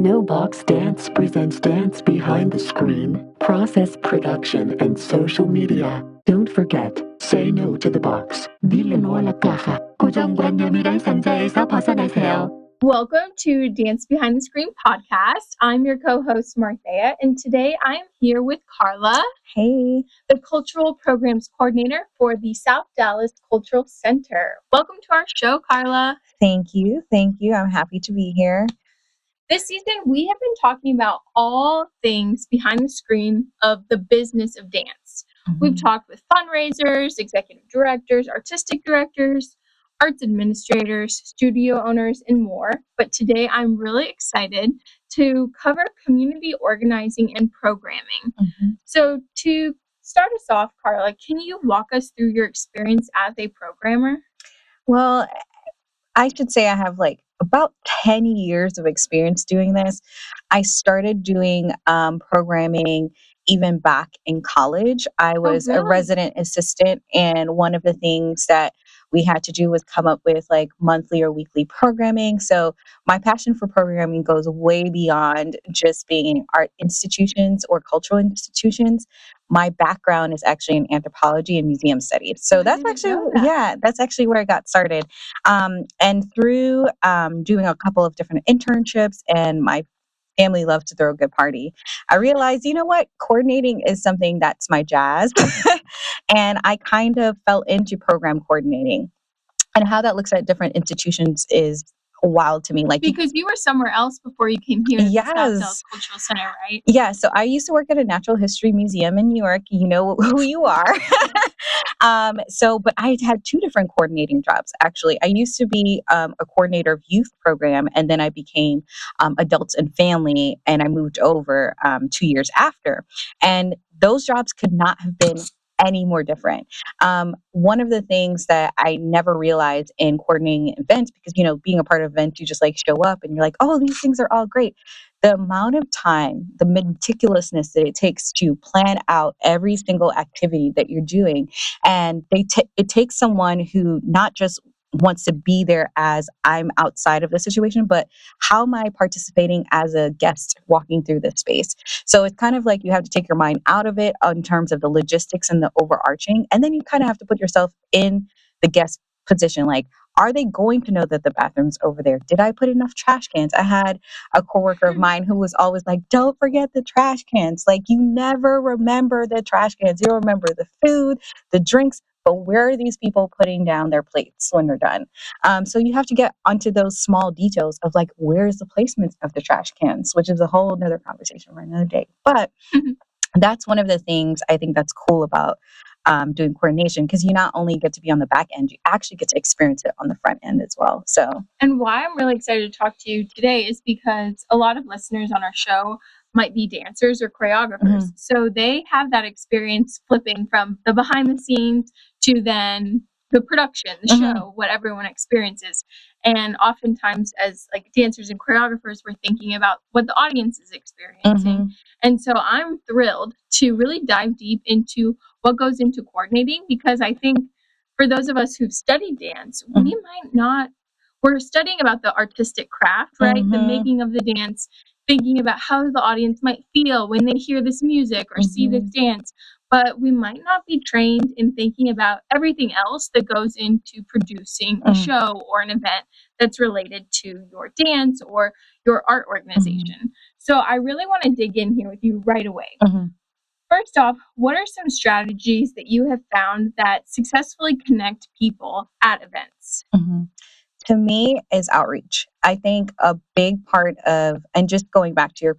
No Box Dance presents Dance Behind the Screen, process production, and social media. Don't forget, say no to the box. Dile no a la caja. 고정관념이란 상자에서 벗어나세요. Welcome to Dance Behind the Screen podcast. I'm your co-host Martheya, and today I am here with Karla. Hey. The Cultural Programs Coordinator for the South Dallas Cultural Center. Welcome to our show, Karla. Thank you. I'm happy to be here. This season, we have been talking about all things behind the screen of the business of dance. Mm-hmm. We've talked with fundraisers, executive directors, artistic directors, arts administrators, studio owners, and more. But today I'm really excited to cover community organizing and programming. Mm-hmm. So to start us off, Karla, can you walk us through your experience as a programmer? Well, I should say I have about 10 years of experience doing this. I started doing programming even back in college. I was a resident assistant, and one of the things that we had to do was come up with monthly or weekly programming. So my passion for programming goes way beyond just being in art institutions or cultural institutions. My background is actually in anthropology and museum studies. So that's actually where I got started. And through doing a couple of different internships, and my family loves to throw a good party, I realized, coordinating is something that's my jazz. And I kind of fell into program coordinating. And how that looks at different institutions is wild to me. Because you were somewhere else before you came here to the South Dallas Cultural Center, right? Yeah, so I used to work at a natural history museum in New York. You know who you are. But I had two different coordinating jobs, actually. I used to be a coordinator of youth program, and then I became adults and family, and I moved over 2 years after. And those jobs could not have been any more different. One of the things that I never realized in coordinating events, because, being a part of events, you just show up and you're like, oh, these things are all great. The amount of time, the meticulousness that it takes to plan out every single activity that you're doing. And it takes someone who not just wants to be there as I'm outside of the situation, but how am I participating as a guest walking through this space? So it's kind of you have to take your mind out of it in terms of the logistics and the overarching. And then you kind of have to put yourself in the guest position. Are they going to know that the bathroom's over there? Did I put enough trash cans? I had a coworker of mine who was always don't forget the trash cans. You never remember the trash cans. You remember the food, the drinks, but where are these people putting down their plates when they're done? So you have to get onto those small details of where's the placement of the trash cans, which is a whole other conversation for another day. But that's one of the things I think that's cool about doing coordination, because you not only get to be on the back end, you actually get to experience it on the front end as well. And why I'm really excited to talk to you today is because a lot of listeners on our show might be dancers or choreographers. Mm-hmm. So they have that experience flipping from the behind the scenes to then the production, the show, what everyone experiences. And oftentimes as dancers and choreographers, we're thinking about what the audience is experiencing. Mm-hmm. And so I'm thrilled to really dive deep into what goes into coordinating, because I think for those of us who've studied dance, we're studying about the artistic craft, right? The making of the dance, thinking about how the audience might feel when they hear this music or see this dance. But we might not be trained in thinking about everything else that goes into producing a show or an event that's related to your dance or your art organization. So I really want to dig in here with you right away. First off, what are some strategies that you have found that successfully connect people at events? To me, is outreach. I think a big part of, and just going back to your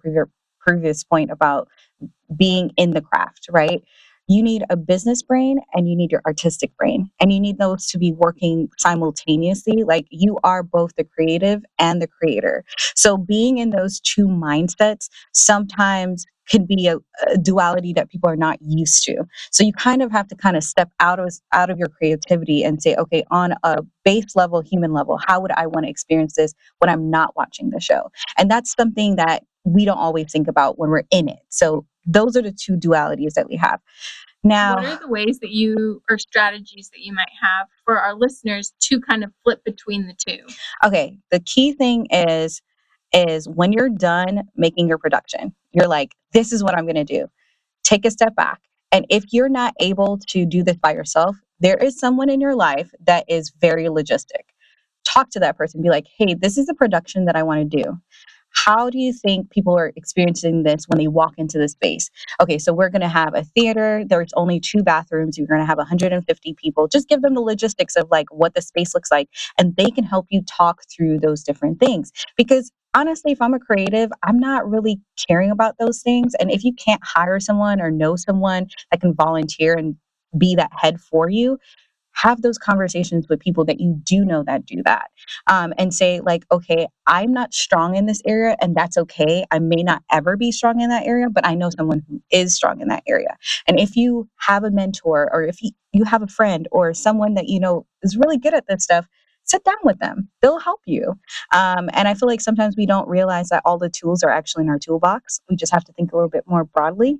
previous point about being in the craft, right? You need a business brain and you need your artistic brain, and you need those to be working simultaneously. You are both the creative and the creator. So being in those two mindsets sometimes can be a duality that people are not used to. So you kind of have to step out of your creativity and say, okay, on a base level, human level, how would I want to experience this when I'm not watching the show? And that's something that we don't always think about when we're in it. So those are the two dualities that we have. Now, what are the ways that or strategies that you might have for our listeners to kind of flip between the two? Okay, the key thing is is when you're done making your production, you're like, this is what I'm going to do. Take a step back. And if you're not able to do this by yourself, there is someone in your life that is very logistic. Talk to that person. Be like, hey, this is the production that I want to do. How do you think people are experiencing this when they walk into the space? Okay, so we're going to have a theater. There's only 2 bathrooms. You're going to have 150 people. Just give them the logistics of like what the space looks like, and they can help you talk through those different things. Because honestly, if I'm a creative, I'm not really caring about those things. And if you can't hire someone or know someone that can volunteer and be that head for you, have those conversations with people that you do know that do that, and say like, okay, I'm not strong in this area, and that's okay. I may not ever be strong in that area, but I know someone who is strong in that area. And if you have a mentor, or if you have a friend or someone that you know is really good at this stuff, sit down with them. They'll help you. And I feel like sometimes we don't realize that all the tools are actually in our toolbox. We just have to think a little bit more broadly.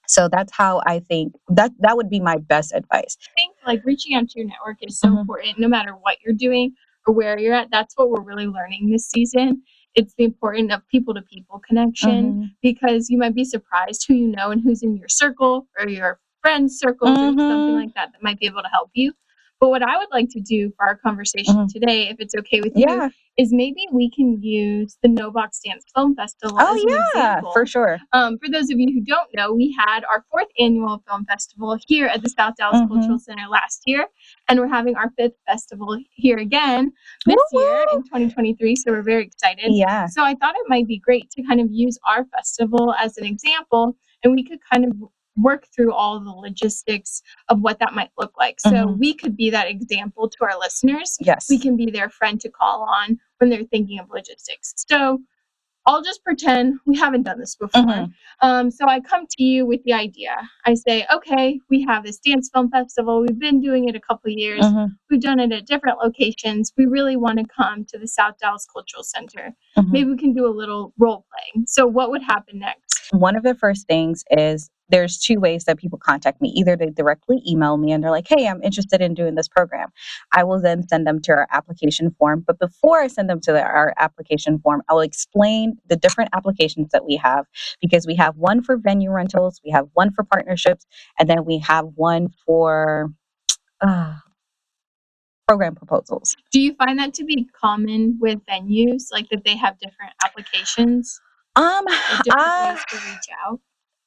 So that's how I think that would be my best advice. I think like reaching out to your network is so important, no matter what you're doing or where you're at. That's what we're really learning this season. It's the importance of people-to-people connection, because you might be surprised who you know and who's in your circle or your friends' circles or something like that might be able to help you. But what I would like to do for our conversation today, if it's okay with you, is maybe we can use the No Box Dance Film Festival as an example. For sure. For those of you who don't know, we had our 4th annual film festival here at the South Dallas Cultural Center last year, and we're having our 5th festival here again this year in 2023, so we're very excited. So I thought it might be great to kind of use our festival as an example, and we could kind of work through all the logistics of what that might look like. So we could be that example to our listeners. We can be their friend to call on when they're thinking of logistics. So I'll just pretend we haven't done this before. So I come to you with the idea. I say, okay, we have this dance film festival. We've been doing it a couple of years. We've done it at different locations. We really want to come to the South Dallas Cultural Center. Maybe we can do a little role playing. So what would happen next? One of the first things is there's 2 ways that people contact me. Either they directly email me and they're like, hey, I'm interested in doing this program. I will then send them to our application form. But before I send them to our application form, I will explain the different applications that we have, because we have one for venue rentals, we have one for partnerships, and then we have one for program proposals. Do you find that to be common with venues, like that they have different applications? Or different ways to reach out?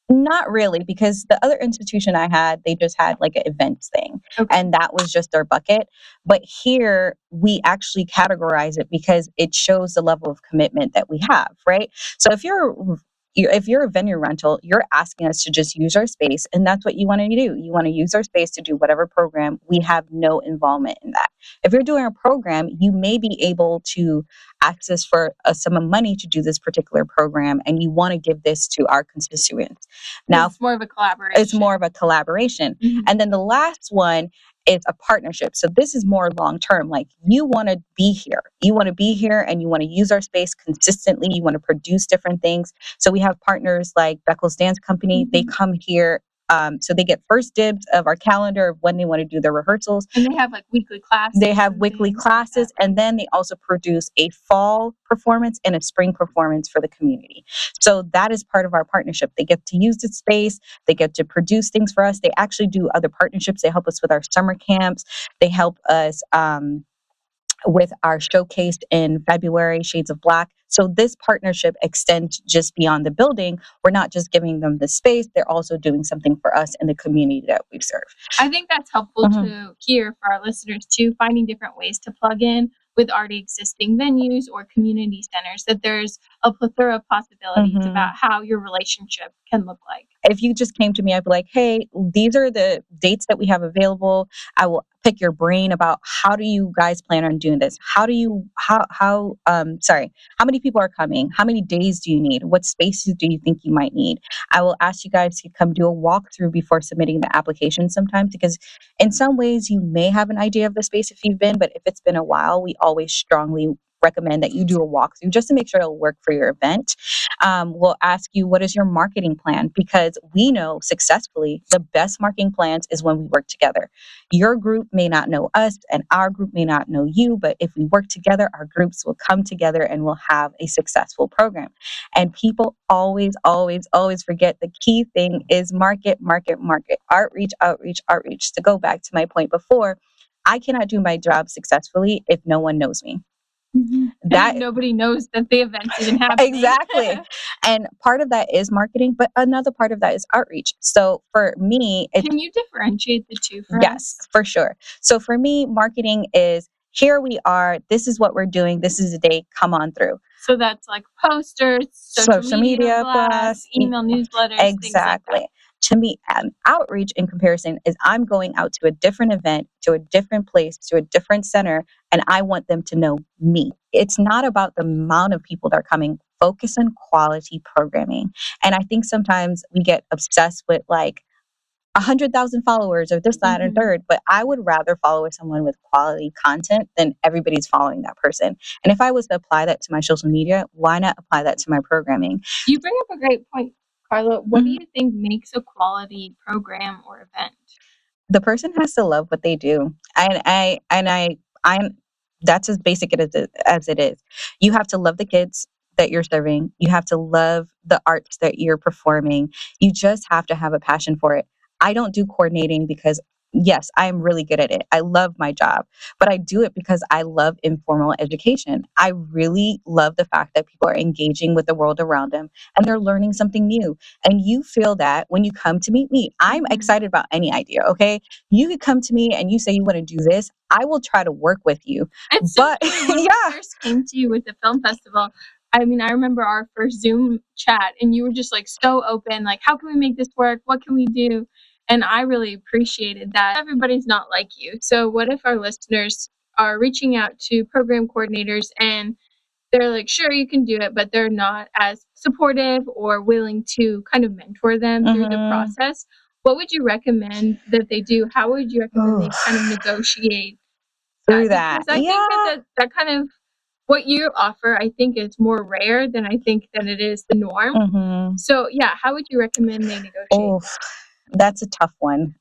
Not really, because the other institution I had, they just had like an events thing, and that was just their bucket. But here we actually categorize it because it shows the level of commitment that we have, right? So if you're a venue rental, you're asking us to just use our space, and that's what you want to do. You want to use our space to do whatever program. We have no involvement in that. If you're doing a program, you may be able to access for a sum of money to do this particular program, and you want to give this to our constituents. Now, it's more of a collaboration. It's more of a collaboration. And then the last one is a partnership. So this is more long-term. Like, you want to be here. You want to be here and you want to use our space consistently. You want to produce different things. So we have partners like Beckles Dance Company. They come here. So they get first dibs of our calendar of when they want to do their rehearsals. And they have like weekly classes. They have weekly classes. And then they also produce a fall performance and a spring performance for the community. So that is part of our partnership. They get to use the space. They get to produce things for us. They actually do other partnerships. They help us with our summer camps. They help us with our showcase in February, Shades of Black. So this partnership extends just beyond the building. We're not just giving them the space, they're also doing something for us in the community that we serve. I think that's helpful to hear for our listeners too, finding different ways to plug in with already existing venues or community centers, that there's a plethora of possibilities about how your relationship can look like. If you just came to me, I'd be like, hey, these are the dates that we have available. I will pick your brain about how do you guys plan on doing this? How many people are coming? How many days do you need? What spaces do you think you might need? I will ask you guys to come do a walkthrough before submitting the application sometimes, because in some ways you may have an idea of the space if you've been, but if it's been a while, we always strongly recommend that you do a walkthrough just to make sure it'll work for your event. We'll ask you, what is your marketing plan? Because we know successfully the best marketing plans is when we work together. Your group may not know us and our group may not know you, but if we work together, our groups will come together and we'll have a successful program. And people always, always, always forget the key thing is market, market, market, outreach, outreach, outreach. To go back to my point before, I cannot do my job successfully if no one knows me. That nobody knows that the event's even happening. Exactly. And part of that is marketing, but another part of that is outreach. So for me, can you differentiate the two for yes, us? for sure. So for me, marketing is here we are, this is what we're doing, this is the day, come on through. So that's like posters, social media blasts, email newsletters, exactly. Things like that. To me, outreach in comparison is I'm going out to a different event, to a different place, to a different center, and I want them to know me. It's not about the amount of people that are coming. Focus on quality programming. And I think sometimes we get obsessed with like 100,000 followers or this, that, and third, but I would rather follow someone with quality content than everybody's following that person. And if I was to apply that to my social media, why not apply that to my programming? You bring up a great point, Karla. What do you think makes a quality program or event? The person has to love what they do. I'm that's as basic as it is. You have to love the kids that you're serving. You have to love the arts that you're performing. You just have to have a passion for it. I don't do coordinating because, yes, I'm really good at it. I love my job, but I do it because I love informal education. I really love the fact that people are engaging with the world around them and they're learning something new. And you feel that when you come to meet me. I'm excited about any idea, okay? You could come to me and you say you want to do this. I will try to work with you. It's so true. When we first came to you with the film festival, I mean, I remember our first Zoom chat and you were just like so open, like, how can we make this work? What can we do? And I really appreciated that. Everybody's not like you. So what if our listeners are reaching out to program coordinators and they're like, sure, you can do it, but they're not as supportive or willing to kind of mentor them through the process? What would you recommend that they do? How would you recommend they kind of negotiate through that? Because I think that kind of what you offer, I think is more rare than it is the norm. So yeah, how would you recommend they negotiate? That's a tough one.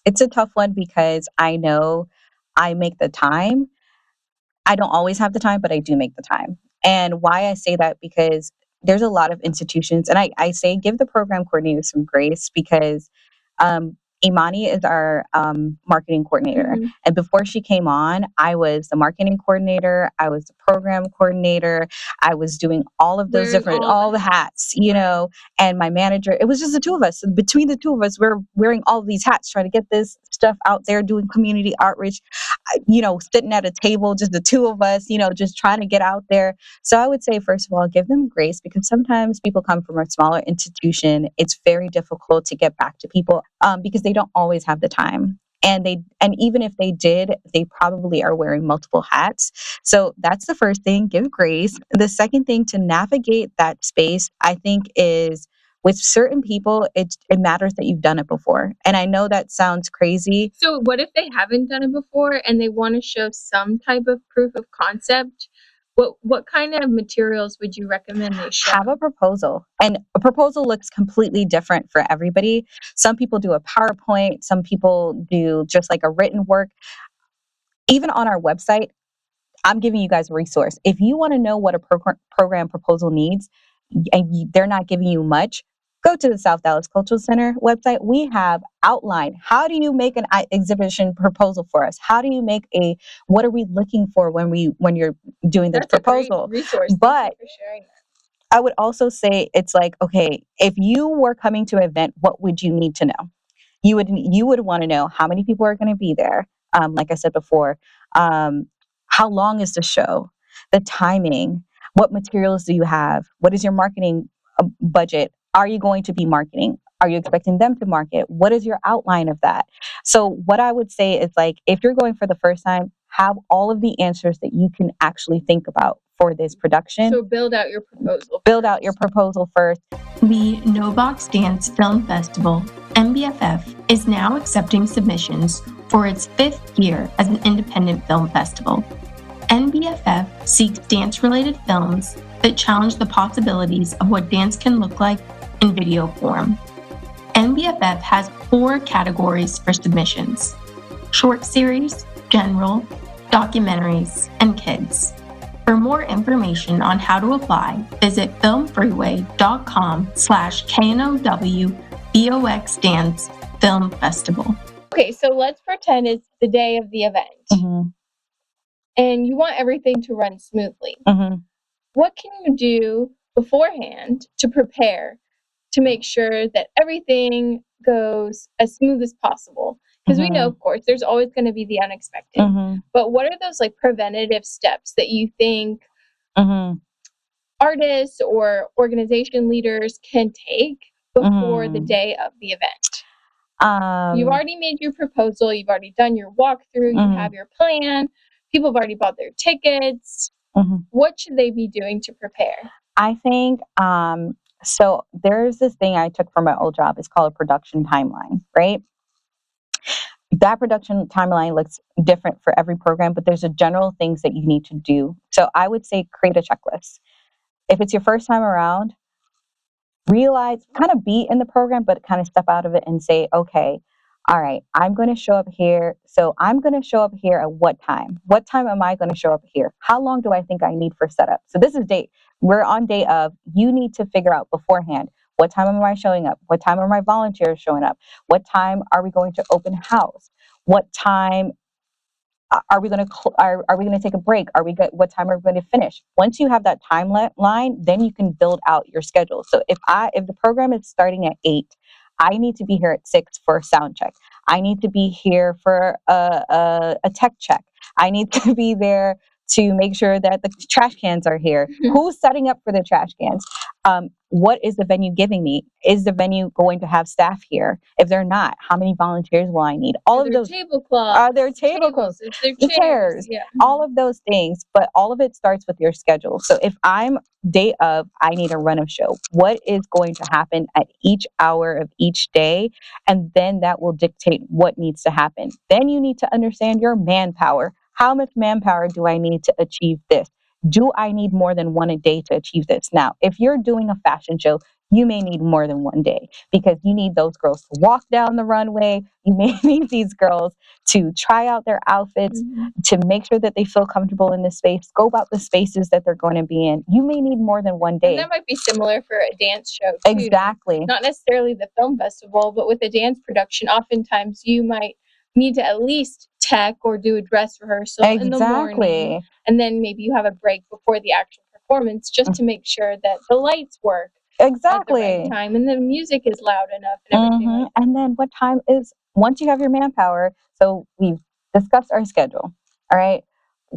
It's a tough one because I know I make the time. I don't always have the time, but I do make the time. And why I say that, because there's a lot of institutions, and I say give the program coordinator some grace because Imani is our marketing coordinator. And before she came on, I was the marketing coordinator. I was the program coordinator. I was doing all of those all the hats, you know, and my manager. It was just the two of us. Between the two of us, we're wearing all of these hats, trying to get this stuff out there, doing community outreach, you know, sitting at a table, just the two of us, you know, just trying to get out there. So I would say, first of all, give them grace because sometimes people come from a smaller institution. It's very difficult to get back to people because they don't always have the time. And even if they did, they probably are wearing multiple hats. So that's the first thing, give grace. The second thing, to navigate that space, I think, is with certain people, it matters that you've done it before. And I know that sounds crazy. So what if they haven't done it before and they want to show some type of proof of concept? What kind of materials would you recommend they show? Have a proposal. And a proposal looks completely different for everybody. Some people do a PowerPoint. Some people do just like a written work. Even on our website, I'm giving you guys a resource. If you want to know what a program proposal needs and they're not giving you much, go to the South Dallas Cultural Center website. We have outlined, how do you make an exhibition proposal for us? How do you make what are we looking for when you're doing this proposal? A great resource. But thank you for sharing that. I would also say it's like, okay, if you were coming to an event, what would you need to know? You would want to know how many people are going to be there. Like I said before, how long is the show? The timing? What materials do you have? What is your marketing budget? Are you going to be marketing? Are you expecting them to market? What is your outline of that? So what I would say is, like, if you're going for the first time, have all of the answers that you can actually think about for this production. So build out your proposal. Build out your proposal first. The No Box Dance Film Festival, NBFF, is now accepting submissions for its 5th year as an independent film festival. NBFF seeks dance-related films that challenge the possibilities of what dance can look like in video form. NBFF has 4 categories for submissions: short series, general, documentaries, and kids. For more information on how to apply, visit filmfreeway.com/KNOW Dance Film Festival. Okay, so let's pretend it's the day of the event and you want everything to run smoothly. What can you do beforehand to prepare to make sure that everything goes as smooth as possible? Because we know, of course, there's always going to be the unexpected. But what are those like preventative steps that you think artists or organization leaders can take before the day of the event? You've already made your proposal, you've already done your walkthrough, you have your plan, people have already bought their tickets. What should they be doing to prepare? I think, so there's this thing I took from my old job. It's called a production timeline, right? That production timeline looks different for every program, but there's a general things that you need to do. So I would say create a checklist. If it's your first time around, realize, kind of be in the program, but kind of step out of it and say, okay, all right, I'm going to show up here. So I'm going to show up here at what time? What time am I going to show up here? How long do I think I need for setup? So this is we're on day of, you need to figure out beforehand, what time am I showing up? What time are my volunteers showing up? What time are we going to open house? What time are we going to are we going to take a break? What time are we going to finish? Once you have that timeline, then you can build out your schedule. So if the program is starting at 8, I need to be here at 6 for a sound check. I need to be here for a tech check. I need to be there to make sure that the trash cans are here. Who's setting up for the trash cans? What is the venue giving me? Is the venue going to have staff here? If they're not, how many volunteers will I need? All of those tablecloths. Are there tablecloths? Is there chairs? Yeah. All of those things, but all of it starts with your schedule. So if I'm day of, I need a run of show. What is going to happen at each hour of each day? And then that will dictate what needs to happen. Then you need to understand your manpower. How much manpower do I need to achieve this? Do I need more than one a day to achieve this? Now, if you're doing a fashion show, you may need more than one day because you need those girls to walk down the runway. You may need these girls to try out their outfits, to make sure that they feel comfortable in the space, scope out the spaces that they're going to be in. You may need more than one day. And that might be similar for a dance show, too. Exactly. Not necessarily the film festival, but with a dance production, oftentimes you might need to at least tech or do a dress rehearsal in the morning. And then maybe you have a break before the actual performance just to make sure that the lights work. Exactly. At the right time, and the music is loud enough and everything. Like and then what time is, once you have your manpower, so we've discussed our schedule, all right?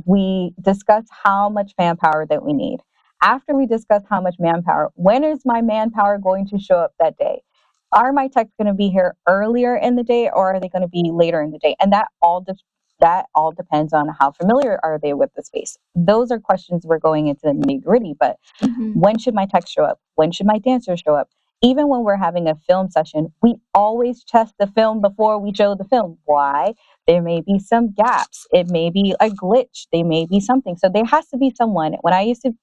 We discussed how much manpower that we need. After we discuss how much manpower, when is my manpower going to show up that day? Are my techs going to be here earlier in the day or are they going to be later in the day? And that all depends on how familiar are they with the space. Those are questions we're going into the nitty-gritty, but when should my techs show up? When should my dancers show up? Even when we're having a film session, we always test the film before we show the film. Why? There may be some gaps. It may be a glitch. There may be something. So there has to be someone. When I used to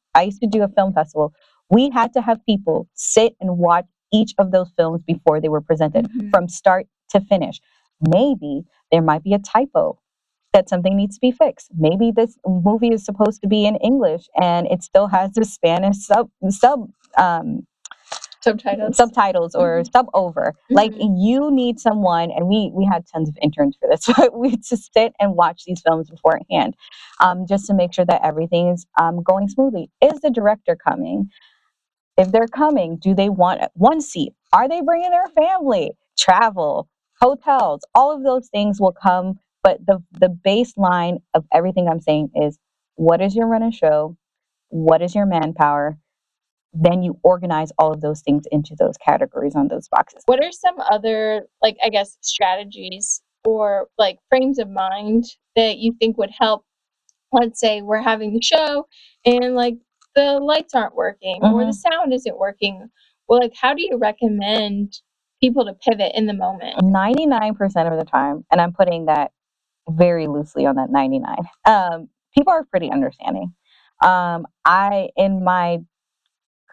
do a film festival, we had to have people sit and watch each of those films before they were presented from start to finish. Maybe there might be a typo that something needs to be fixed. Maybe this movie is supposed to be in English and it still has the Spanish subtitles or sub over. Like you need someone, and we had tons of interns for this, but we to sit and watch these films beforehand, just to make sure that everything is going smoothly. Is the director coming? If they're coming, do they want one seat? Are they bringing their family? Travel, hotels, all of those things will come. But the baseline of everything I'm saying is, what is your run of show? What is your manpower? Then you organize all of those things into those categories on those boxes. What are some other, like, I guess, strategies or like frames of mind that you think would help? Let's say we're having the show and like the lights aren't working or the sound isn't working. Well, like, how do you recommend people to pivot in the moment? 99% of the time, and I'm putting that very loosely on that 99. people are pretty understanding. In my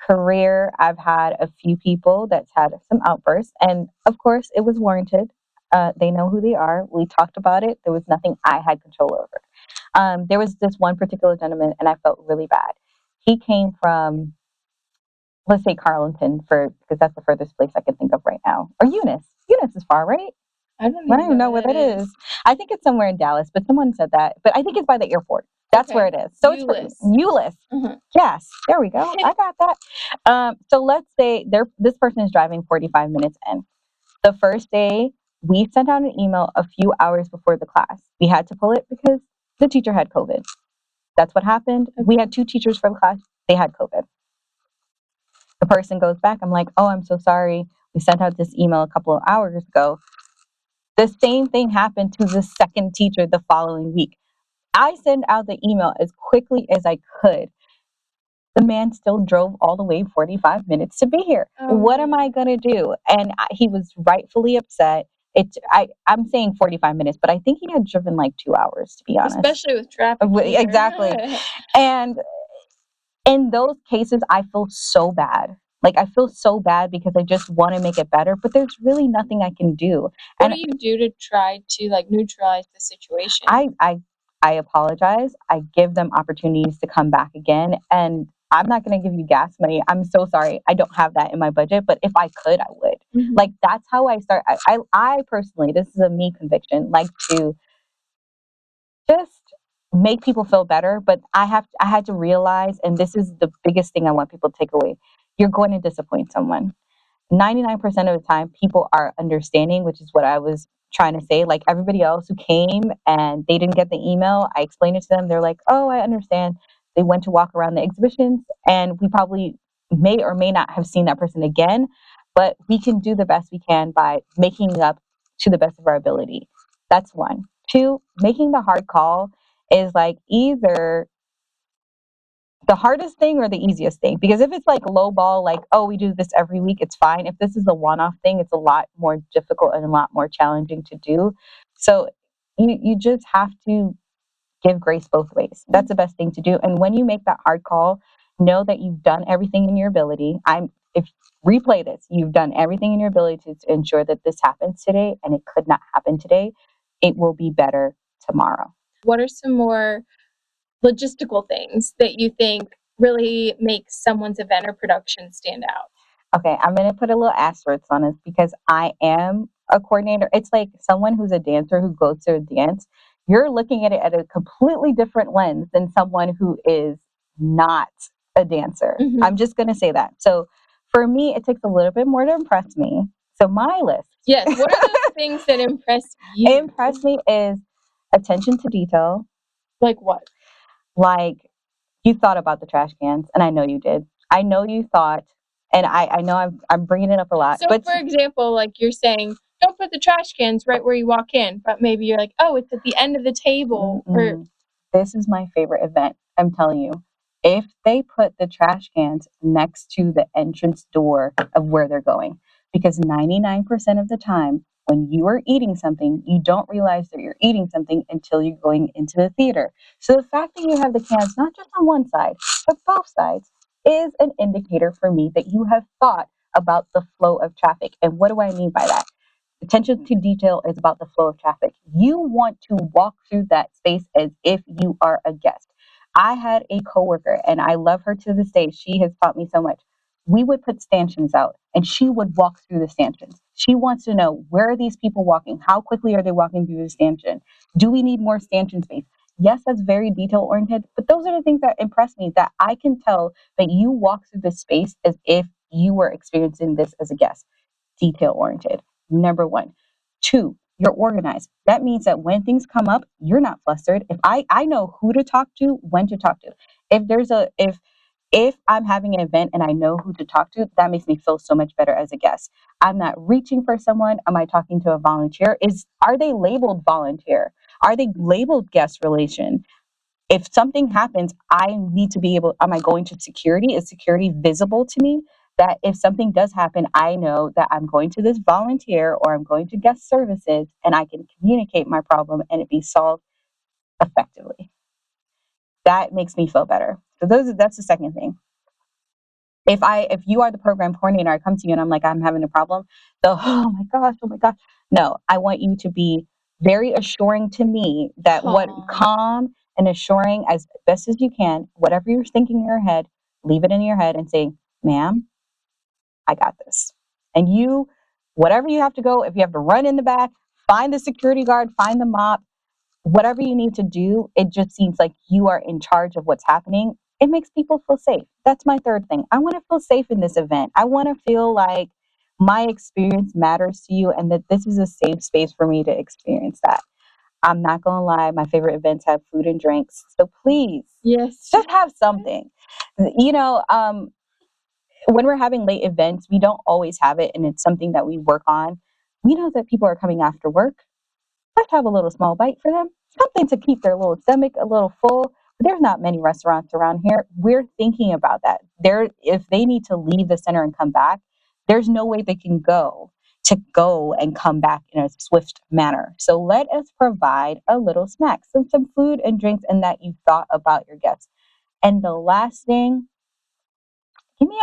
career, I've had a few people that's had some outbursts, and of course, it was warranted. They know who they are. We talked about it. There was nothing I had control over. There was this one particular gentleman, and I felt really bad. He came from, let's say, Carlton, because that's the furthest place I can think of right now. Or Eunice. Eunice is far, right? I don't I don't even know where that is. I think it's somewhere in Dallas, but someone said that. But I think it's by the airport. That's where it is. So Euless. it's Euless. Yes, there we go. I got that. So let's say this person is driving 45 minutes in. The first day, we sent out an email a few hours before the class. We had to pull it because the teacher had COVID. That's what happened. We had 2 teachers for the class. They had COVID. The person goes back. I'm like, oh, I'm so sorry. We sent out this email a couple of hours ago. The same thing happened to the second teacher the following week. I sent out the email as quickly as I could. The man still drove all the way 45 minutes to be here. What am I going to do? And he was rightfully upset. I'm saying 45 minutes, but I think he had driven like 2 hours, to be honest. Especially with traffic. Exactly. And in those cases, I feel so bad. Like, I feel so bad because I just want to make it better, but there's really nothing I can do. What do you do to try to like neutralize the situation? I apologize. I give them opportunities to come back again. And I'm not going to give you gas money. I'm so sorry. I don't have that in my budget, but if I could, I would. Like, that's how I start. I personally, this is a me conviction, like to just make people feel better. But I had to realize, and this is the biggest thing I want people to take away. You're going to disappoint someone. 99% of the time, people are understanding, which is what I was trying to say. Like, everybody else who came and they didn't get the email, I explained it to them. They're like, oh, I understand. They went to walk around the exhibitions, and we probably may or may not have seen that person again, but we can do the best we can by making it up to the best of our ability. That's one. 2, making the hard call is like either the hardest thing or the easiest thing. Because if it's like low ball, like, oh, we do this every week, it's fine. If this is a one-off thing, it's a lot more difficult and a lot more challenging to do. So you just have to give grace both ways. That's the best thing to do. And when you make that hard call, know that you've done everything in your ability. If replay this, you've done everything in your ability to ensure that this happens today, and it could not happen today. It will be better tomorrow. What are some more logistical things that you think really make someone's event or production stand out? Okay, I'm going to put a little asterisk on this because I am a coordinator. It's like someone who's a dancer who goes to a dance. You're looking at it at a completely different lens than someone who is not a dancer. I'm just going to say that. So for me, it takes a little bit more to impress me. So my list. Yes, what are those things that impress you? Impress me is attention to detail. Like what? Like, you thought about the trash cans, and I know you did. I know you thought, and I know I'm bringing it up a lot. So, but for example, like you're saying, don't put the trash cans right where you walk in, but maybe you're like, oh, it's at the end of the table. This is my favorite event. I'm telling you. If they put the trash cans next to the entrance door of where they're going, because 99% of the time, when you are eating something, you don't realize that you're eating something until you're going into the theater. So the fact that you have the cans not just on one side, but both sides, is an indicator for me that you have thought about the flow of traffic. And what do I mean by that? Attention to detail is about the flow of traffic. You want to walk through that space as if you are a guest. I had a coworker, and I love her to this day. She has taught me so much. We would put stanchions out, and she would walk through the stanchions. She wants to know, where are these people walking? How quickly are they walking through the stanchion? Do we need more stanchion space? Yes, that's very detail-oriented, but those are the things that impress me, that I can tell that you walk through this space as if you were experiencing this as a guest. Detail-oriented, number 1. 2, you're organized. That means that when things come up, you're not flustered. If I know who to talk to, when to talk to. If I'm having an event and I know who to talk to, that makes me feel so much better as a guest. I'm not reaching for someone. Am I talking to a volunteer? Are they labeled volunteer? Are they labeled guest relation? If something happens, I need to be able, am I going to security? Is security visible to me? That if something does happen, I know that I'm going to this volunteer or I'm going to guest services, and I can communicate my problem and it be solved effectively. that makes me feel better. So that's the second thing. If you are the program coordinator, I come to you and I'm like, I'm having a problem. Oh my gosh. No, I want you to be very assuring to me that what calm and assuring as best as you can, whatever you're thinking in your head, leave it in your head and say, ma'am, I got this. And you, whatever you have to go, if you have to run in the back, find the security guard, find the mop, whatever you need to do, it just seems like you are in charge of what's happening. It makes people feel safe. That's my third thing. I want to feel safe in this event. I want to feel like my experience matters to you and that this is a safe space for me to experience that. I'm not going to lie. My favorite events have food and drinks. So please, Yes. just have something. When we're having late events, we don't always have it, and it's something that we work on. We know that people are coming after work. Let's have a little small bite for them, something to keep their little stomach a little full. There's not many restaurants around here. We're thinking about that. If they need to leave the center and come back, there's no way they can go and come back in a swift manner. So let us provide a little snack, some food and drinks, and that you thought about your guests. And the last thing, give me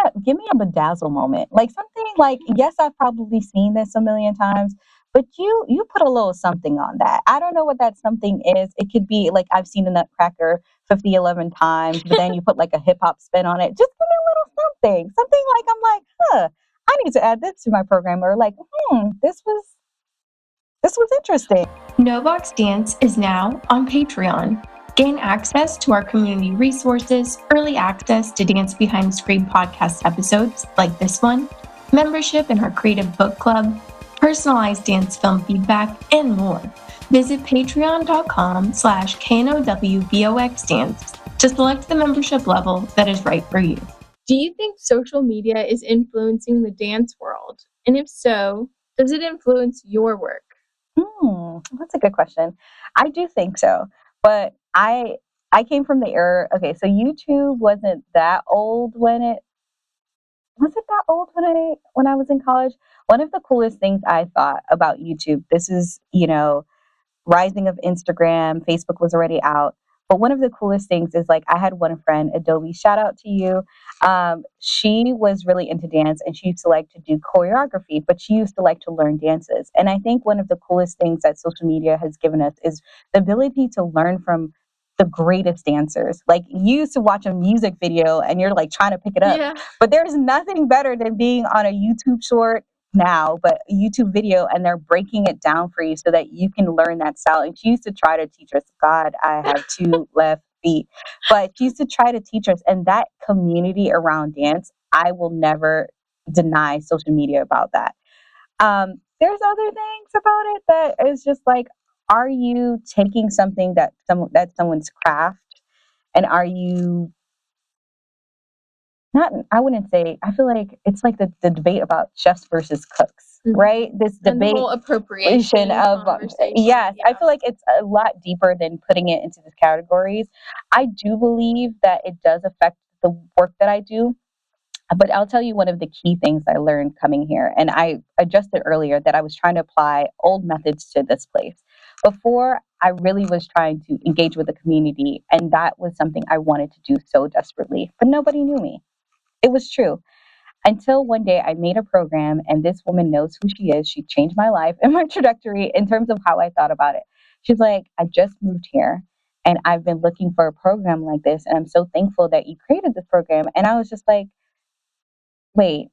a bedazzle moment, like something like, yes, I've probably seen this a million times, but you put a little something on that. I don't know what that something is. It could be like, I've seen a nutcracker 11 times, but then you put like a hip hop spin on it. Just give me a little something like, I'm like, I need to add this to my program, or like, this was interesting. No Box Dance is now on Patreon. Gain access to our community resources, early access to Dance Behind the Screen podcast episodes like this one, membership in our creative book club, personalized dance film feedback, and more. Visit patreon.com/KNOWVOXDance to select the membership level that is right for you. Do you think social media is influencing the dance world? And if so, does it influence your work? That's a good question. I do think so, but I came from the era. Okay, so YouTube wasn't that old when it was it that old when I was in college. One of the coolest things I thought about YouTube. This is rising of Instagram. Facebook was already out. But one of the coolest things is, like, I had one friend, Adobe, shout out to you. She was really into dance and she used to like to do choreography, but she used to like to learn dances. And I think one of the coolest things that social media has given us is the ability to learn from the greatest dancers. Like, you used to watch a music video and you're like trying to pick it up. Yeah. But there's nothing better than being on a YouTube short now, but a YouTube video, and they're breaking it down for you so that you can learn that style. And she used to try to teach us. God, I have two left feet. But she used to try to teach us. And that community around dance, I will never deny social media about that. There's other things about it that is just like, are you taking something that's someone's craft, and are you not, I wouldn't say, I feel like it's like the debate about chefs versus cooks, right? This And the debate whole appropriation of, conversation. yes, I feel like it's a lot deeper than putting it into these categories. I do believe that it does affect the work that I do. But I'll tell you one of the key things I learned coming here, and I adjusted earlier that I was trying to apply old methods to this place. Before, I really was trying to engage with the community, and that was something I wanted to do so desperately, but nobody knew me. It was true. Until one day I made a program, and this woman knows who she is. She changed my life and my trajectory in terms of how I thought about it. She's like, I just moved here and I've been looking for a program like this. And I'm so thankful that you created this program. And I was just like, wait,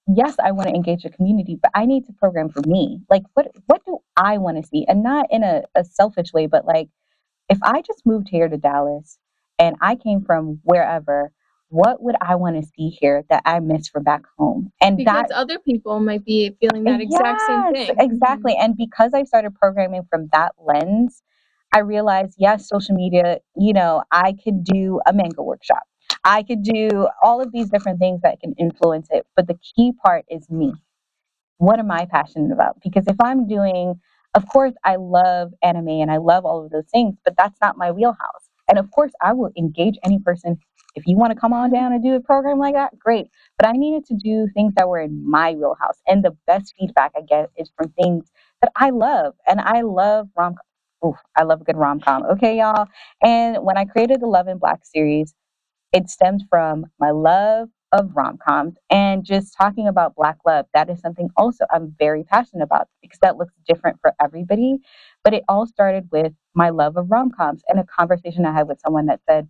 yes, I want to engage the community, but I need to program for me. Like, what do I want to see? And not in a selfish way, but like, if I just moved here to Dallas and I came from wherever, what would I want to see here that I miss from back home? And because other people might be feeling that exact same thing. Exactly. And because I started programming from that lens, I realized, yes, social media, I could do a manga workshop. I could do all of these different things that can influence it. But the key part is me. What am I passionate about? Because if I'm doing, of course, I love anime and I love all of those things, but that's not my wheelhouse. And of course, I will engage any person. If you want to come on down and do a program like that, great. But I needed to do things that were in my wheelhouse. And the best feedback I get is from things that I love. And I love oof, I love a good rom-com. Okay, y'all. And when I created the Love and Black series, it stems from my love of rom-coms and just talking about Black love. That is something also I'm very passionate about because that looks different for everybody. But it all started with my love of rom-coms and a conversation I had with someone that said,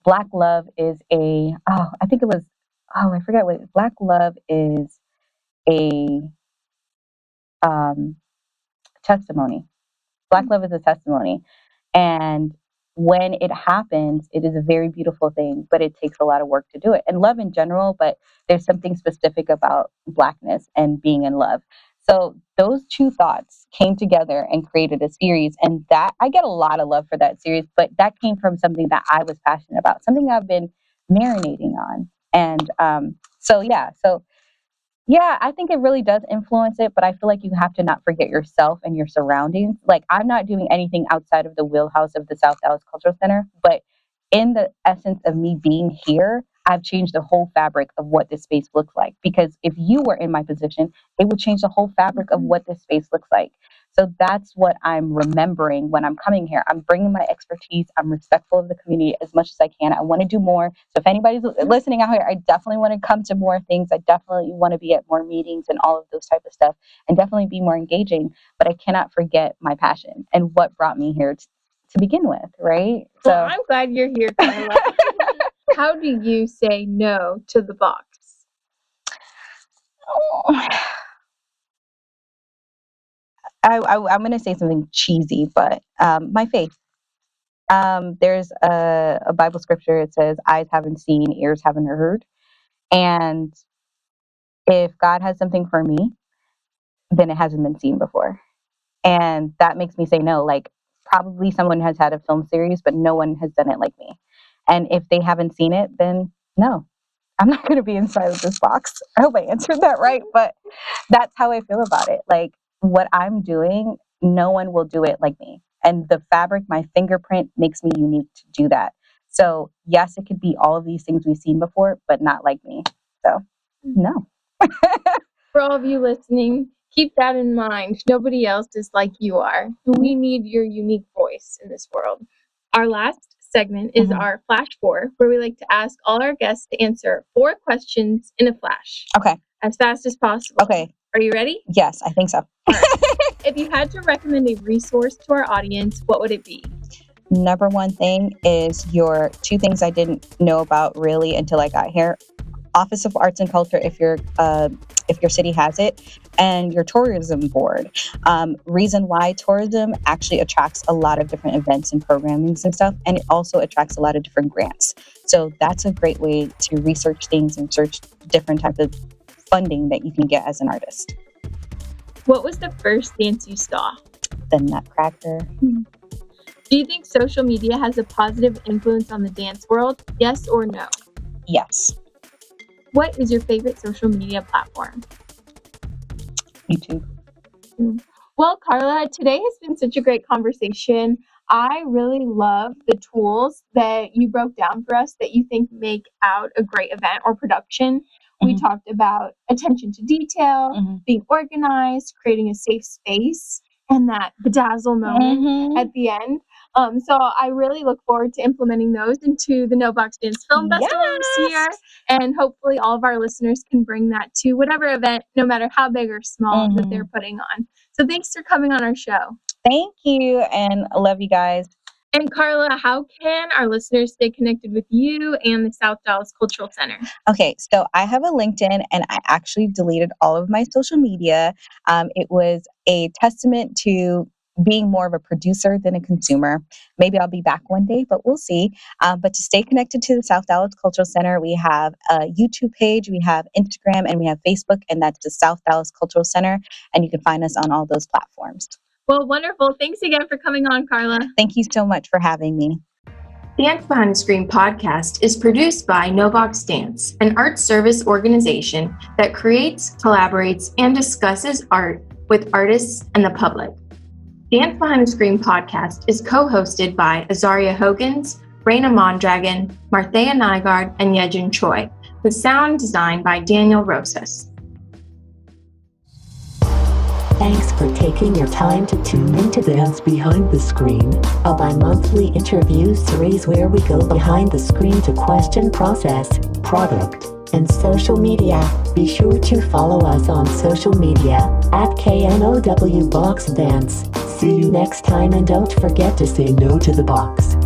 Black love is I think it was, I forget what, Black love is a testimony. Black love is a testimony. And when it happens, it is a very beautiful thing, but it takes a lot of work to do it. And love in general, but there's something specific about Blackness and being in love. So those two thoughts came together and created a series. And that I get a lot of love for that series, but that came from something that I was passionate about, something I've been marinating on. And yeah, I think it really does influence it, but I feel like you have to not forget yourself and your surroundings. Like, I'm not doing anything outside of the wheelhouse of the South Dallas Cultural Center, but in the essence of me being here, I've changed the whole fabric of what this space looks like. Because if you were in my position, it would change the whole fabric of what this space looks like. So that's what I'm remembering when I'm coming here. I'm bringing my expertise. I'm respectful of the community as much as I can. I want to do more. So if anybody's listening out here, I definitely want to come to more things. I definitely want to be at more meetings and all of those type of stuff and definitely be more engaging. But I cannot forget my passion and what brought me here to begin with, right? So Well, I'm glad you're here, Karla. How do you say no to the box? I'm going to say something cheesy, but my faith. There's a Bible scripture. It says, eyes haven't seen, ears haven't heard. And if God has something for me, then it hasn't been seen before. And that makes me say no. Like, probably someone has had a film series, but no one has done it like me. And if they haven't seen it, then no, I'm not going to be inside of this box. I hope I answered that right. But that's how I feel about it. Like, what I'm doing, no one will do it like me. And the fabric, my fingerprint makes me unique to do that. So yes, it could be all of these things we've seen before, but not like me. So no. For all of you listening, keep that in mind. Nobody else is like you are. We need your unique voice in this world. Our last segment is our Flash 4, where we like to ask all our guests to answer 4 questions in a flash. Okay. As fast as possible. Okay. Are you ready? Yes, I think so. All right. If you had to recommend a resource to our audience, what would it be? Number one thing is your 2 things I didn't know about really until I got here. Office of Arts and Culture, if your city has it, and your tourism board. Reason why tourism actually attracts a lot of different events and programmings and stuff, and it also attracts a lot of different grants. So that's a great way to research things and search different types of funding that you can get as an artist. What was the first dance you saw? The Nutcracker. Do you think social media has a positive influence on the dance world? Yes or no? Yes. What is your favorite social media platform? YouTube. Well, Karla, today has been such a great conversation. I really love the tools that you broke down for us that you think make out a great event or production. We talked about attention to detail, being organized, creating a safe space, and that bedazzle moment at the end. So I really look forward to implementing those into the No Box Dance Film Festival this year. And hopefully all of our listeners can bring that to whatever event, no matter how big or small, that they're putting on. So thanks for coming on our show. Thank you, and I love you guys. And Karla, how can our listeners stay connected with you and the South Dallas Cultural Center? Okay, so I have a LinkedIn, and I actually deleted all of my social media. It was a testament to being more of a producer than a consumer. Maybe I'll be back one day, but we'll see. But to stay connected to the South Dallas Cultural Center, we have a YouTube page, we have Instagram, and we have Facebook, and that's the South Dallas Cultural Center. And you can find us on all those platforms. Well, wonderful. Thanks again for coming on, Karla. Thank you so much for having me. Dance Behind the Screen podcast is produced by No Box Dance, an art service organization that creates, collaborates, and discusses art with artists and the public. Dance Behind the Screen podcast is co-hosted by Azaria Hogans, Raina Mondragon, Martheya Nygaard, and Yejin Choi, with sound design by Daniel Rosas. Thanks for taking your time to tune into Dance Behind the Screen, a bi-monthly interview series where we go behind the screen to question process, product, and social media. Be sure to follow us on social media at KNOW Box Dance. See you next time, and don't forget to say no to the box.